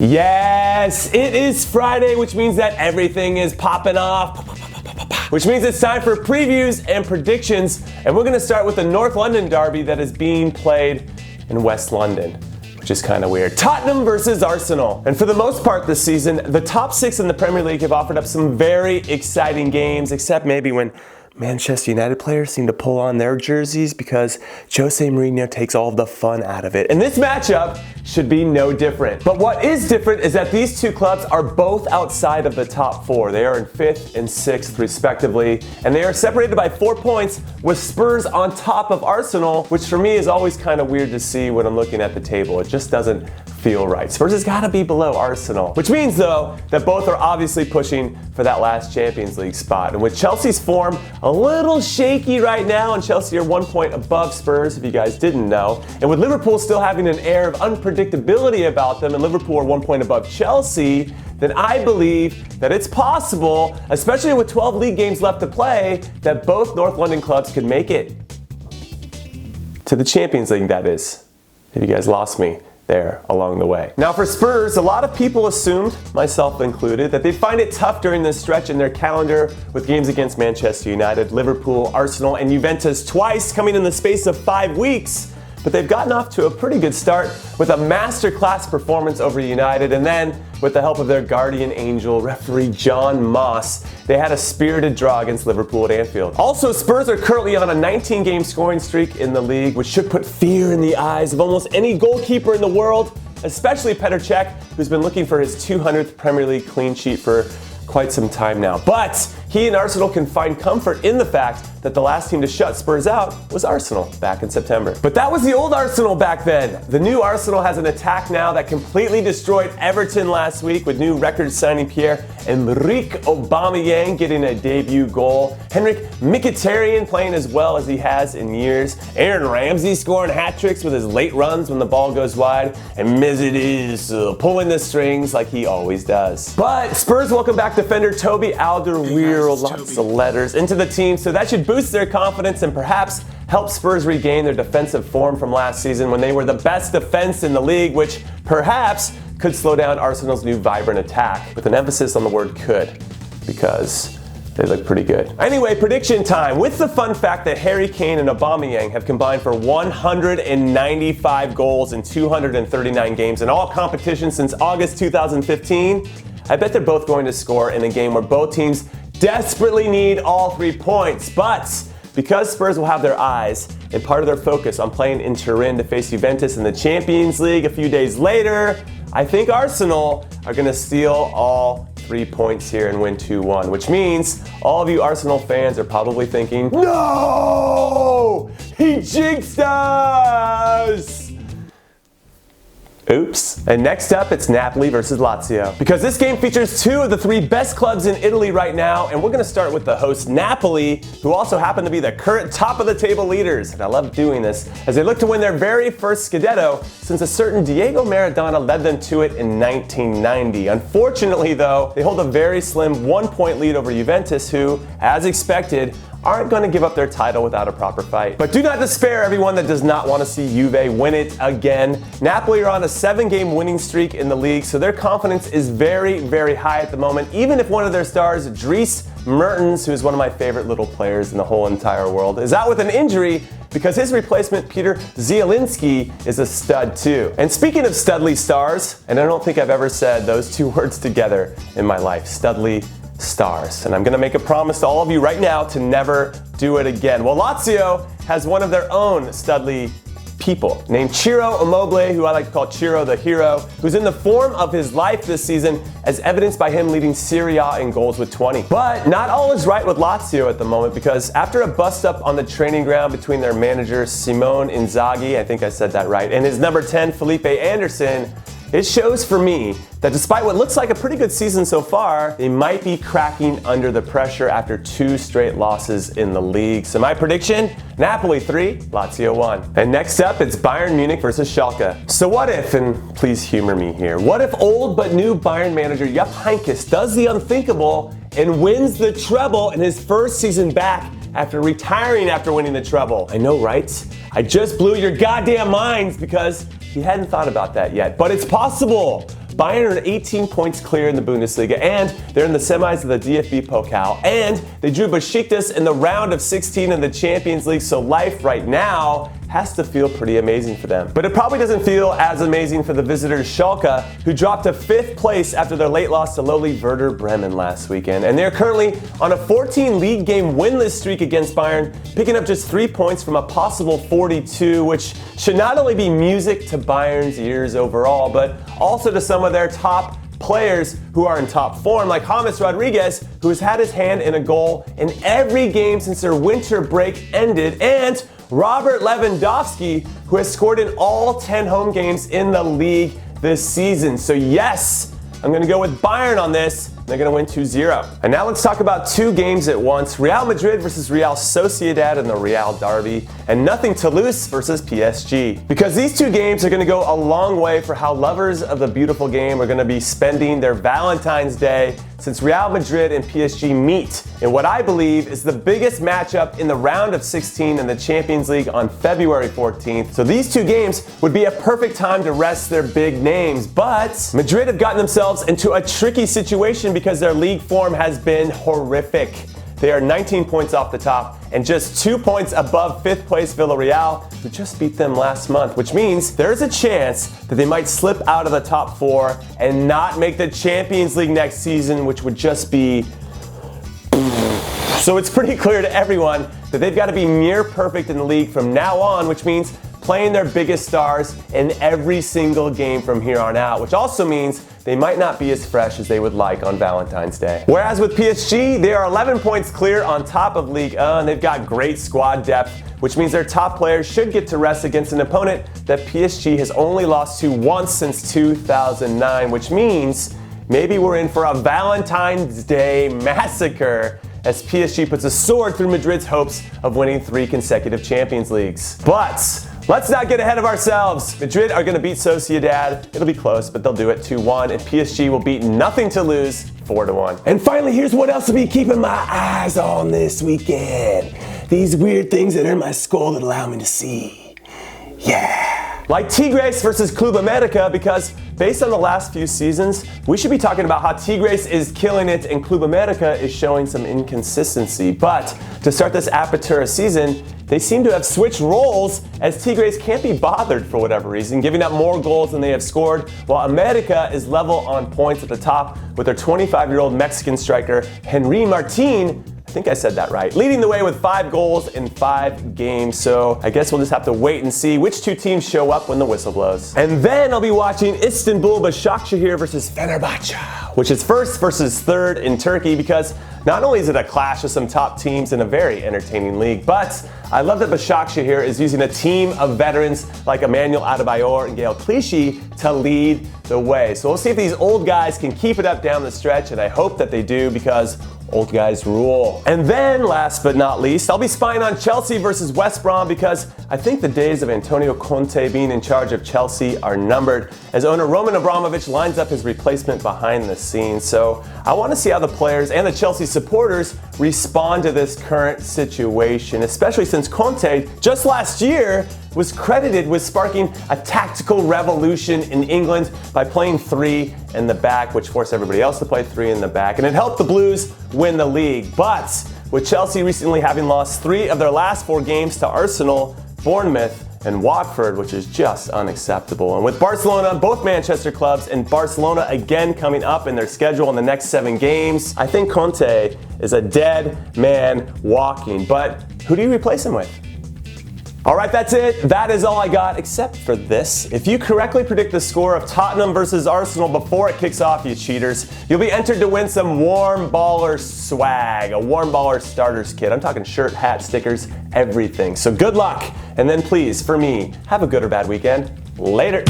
Yes, it is Friday, which means that everything is popping off. Which means it's time for previews and predictions. And we're going to start with the North London derby that is being played in West London, which is kind of weird. Tottenham versus Arsenal. And for the most part this season, the top six in the Premier League have offered up some very exciting games, except maybe when Manchester United players seem to pull on their jerseys because Jose Mourinho takes all of the fun out of it. And this matchup should be no different. But what is different is that these two clubs are both outside of the top four. They are in 5th and 6th respectively, and they are separated by 4 points with Spurs on top of Arsenal, which for me is always kind of weird to see when I'm looking at the table. It just doesn't feel right. Spurs has got to be below Arsenal, which means though that both are obviously pushing for that last Champions League spot. And with Chelsea's form a little shaky right now, and Chelsea are 1 point above Spurs if you guys didn't know, and with Liverpool still having an air of unpredictability about them, and Liverpool are 1 point above Chelsea, then I believe that it's possible, especially with 12 league games left to play, that both North London clubs could make it to the Champions League, that is. If you guys lost me there along the way. Now for Spurs, a lot of people assumed, myself included, that they'd find it tough during this stretch in their calendar with games against Manchester United, Liverpool, Arsenal, and Juventus twice coming in the space of 5 weeks. But they've gotten off to a pretty good start with a masterclass performance over United, and then with the help of their guardian angel, referee John Moss, they had a spirited draw against Liverpool at Anfield. Also, Spurs are currently on a 19-game scoring streak in the league, which should put fear in the eyes of almost any goalkeeper in the world, especially Petr Cech, who's been looking for his 200th Premier League clean sheet for quite some time now. But he and Arsenal can find comfort in the fact that the last team to shut Spurs out was Arsenal back in September. But that was the old Arsenal back then. The new Arsenal has an attack now that completely destroyed Everton last week with new record signing Pierre-Emerick Aubameyang getting a debut goal. Henrik Mkhitaryan playing as well as he has in years. Aaron Ramsey scoring hat tricks with his late runs when the ball goes wide. And Mesut pulling the strings like he always does. But Spurs welcome back defender Toby Alderweireld, lots of letters, into the team, so that should boost their confidence and perhaps help Spurs regain their defensive form from last season when they were the best defense in the league, which perhaps could slow down Arsenal's new vibrant attack, with an emphasis on the word could, because they look pretty good. Anyway, prediction time, with the fun fact that Harry Kane and Aubameyang have combined for 195 goals in 239 games in all competitions since August 2015, I bet they're both going to score in a game where both teams desperately need all 3 points. But because Spurs will have their eyes and part of their focus on playing in Turin to face Juventus in the Champions League a few days later, I think Arsenal are going to steal all 3 points here and win 2-1, which means all of you Arsenal fans are probably thinking, no! He jinxed us! Oops. And next up, it's Napoli versus Lazio. Because this game features two of the 3 best clubs in Italy right now, and we're going to start with the host Napoli, who also happen to be the current top of the table leaders. And I love doing this, as they look to win their very first Scudetto since a certain Diego Maradona led them to it in 1990. Unfortunately though, they hold a very slim 1 point lead over Juventus, who, as expected, aren't going to give up their title without a proper fight. But do not despair, everyone that does not want to see Juve win it again. Napoli are on a 7-game winning streak in the league, so their confidence is very, very high at the moment, even if one of their stars, Dries Mertens, who is one of my favorite little players in the whole entire world, is out with an injury, because his replacement, Peter Zielinski, is a stud too. And speaking of studly stars, and I don't think I've ever said those 2 words together in my life, studly stars. And I'm going to make a promise to all of you right now to never do it again. Well, Lazio has one of their own studly people named Ciro Immobile, who I like to call Ciro the hero, who's in the form of his life this season, as evidenced by him leading Serie A in goals with 20. But not all is right with Lazio at the moment, because after a bust-up on the training ground between their manager Simone Inzaghi, I think I said that right, and his number 10 Felipe Anderson, it shows for me that despite what looks like a pretty good season so far, they might be cracking under the pressure after 2 straight losses in the league. So my prediction, Napoli 3, Lazio 1. And next up, it's Bayern Munich versus Schalke. So what if, and please humor me here, what if old but new Bayern manager Jupp Heynckes does the unthinkable and wins the treble in his first season back after retiring after winning the treble? I know, right? I just blew your goddamn minds because you hadn't thought about that yet. But it's possible. Bayern are 18 points clear in the Bundesliga, and they're in the semis of the DFB Pokal, and they drew Besiktas in the round of 16 in the Champions League, so life right now has to feel pretty amazing for them. But it probably doesn't feel as amazing for the visitors Schalke, who dropped to 5th place after their late loss to lowly Werder Bremen last weekend. And they're currently on a 14 league game winless streak against Bayern, picking up just 3 points from a possible 42, which should not only be music to Bayern's ears overall, but also to some of their top players who are in top form, like James Rodriguez, who has had his hand in a goal in every game since their winter break ended, and Robert Lewandowski, who has scored in all 10 home games in the league this season. So yes, I'm going to go with Bayern on this. They're going to win 2-0. And now let's talk about 2 games at once. Real Madrid versus Real Sociedad in the Real Derby, and nothing to lose versus PSG. Because these 2 games are going to go a long way for how lovers of the beautiful game are going to be spending their Valentine's Day, since Real Madrid and PSG meet in what I believe is the biggest matchup in the round of 16 in the Champions League on February 14th. So these 2 games would be a perfect time to rest their big names. But Madrid have gotten themselves into a tricky situation because their league form has been horrific. They are 19 points off the top and just 2 points above 5th place Villarreal, who just beat them last month, which means there's a chance that they might slip out of the top 4 and not make the Champions League next season, which would just be... So it's pretty clear to everyone that they've got to be near perfect in the league from now on, which means playing their biggest stars in every single game from here on out, which also means they might not be as fresh as they would like on Valentine's Day. Whereas with PSG, they are 11 points clear on top of Ligue 1, and they've got great squad depth, which means their top players should get to rest against an opponent that PSG has only lost to once since 2009, which means maybe we're in for a Valentine's Day massacre as PSG puts a sword through Madrid's hopes of winning 3 consecutive Champions Leagues. But let's not get ahead of ourselves. Madrid are going to beat Sociedad. It'll be close, but they'll do it 2-1, and PSG will beat nothing to lose 4-1. And finally, here's what else to be keeping my eyes on this weekend. These weird things that are in my skull that allow me to see. Yeah. Like Tigres versus Club America, because based on the last few seasons, we should be talking about how Tigres is killing it and Club America is showing some inconsistency. But to start this Apertura season, they seem to have switched roles as Tigres can't be bothered for whatever reason, giving up more goals than they have scored, while America is level on points at the top with their 25-year-old Mexican striker, Henry Martin. I think I said that right. Leading the way with 5 goals in 5 games. So I guess we'll just have to wait and see which 2 teams show up when the whistle blows. And then I'll be watching Istanbul Başakşehir versus Fenerbahce, which is 1st versus 3rd in Turkey, because not only is it a clash of some top teams in a very entertaining league, but I love that Başakşehir is using a team of veterans like Emmanuel Adebayor and Gael Clichy to lead the way. So we'll see if these old guys can keep it up down the stretch, and I hope that they do, because old guys rule. And then, last but not least, I'll be spying on Chelsea versus West Brom, because I think the days of Antonio Conte being in charge of Chelsea are numbered, as owner Roman Abramovich lines up his replacement behind the scenes. So I want to see how the players and the Chelsea supporters respond to this current situation, especially since Conte just last year was credited with sparking a tactical revolution in England by playing 3 in the back, which forced everybody else to play 3 in the back, and it helped the Blues win the league. But with Chelsea recently having lost 3 of their last 4 games to Arsenal, Bournemouth, and Watford, which is just unacceptable. And with Barcelona, both Manchester clubs, and Barcelona again coming up in their schedule in the next 7 games, I think Conte is a dead man walking. But who do you replace him with? All right, that's it. That is all I got, except for this. If you correctly predict the score of Tottenham versus Arsenal before it kicks off, you cheaters, you'll be entered to win some Warm Baller swag, a Warm Baller starters kit. I'm talking shirt, hat, stickers, everything. So good luck. And then please, for me, have a good or bad weekend. Later.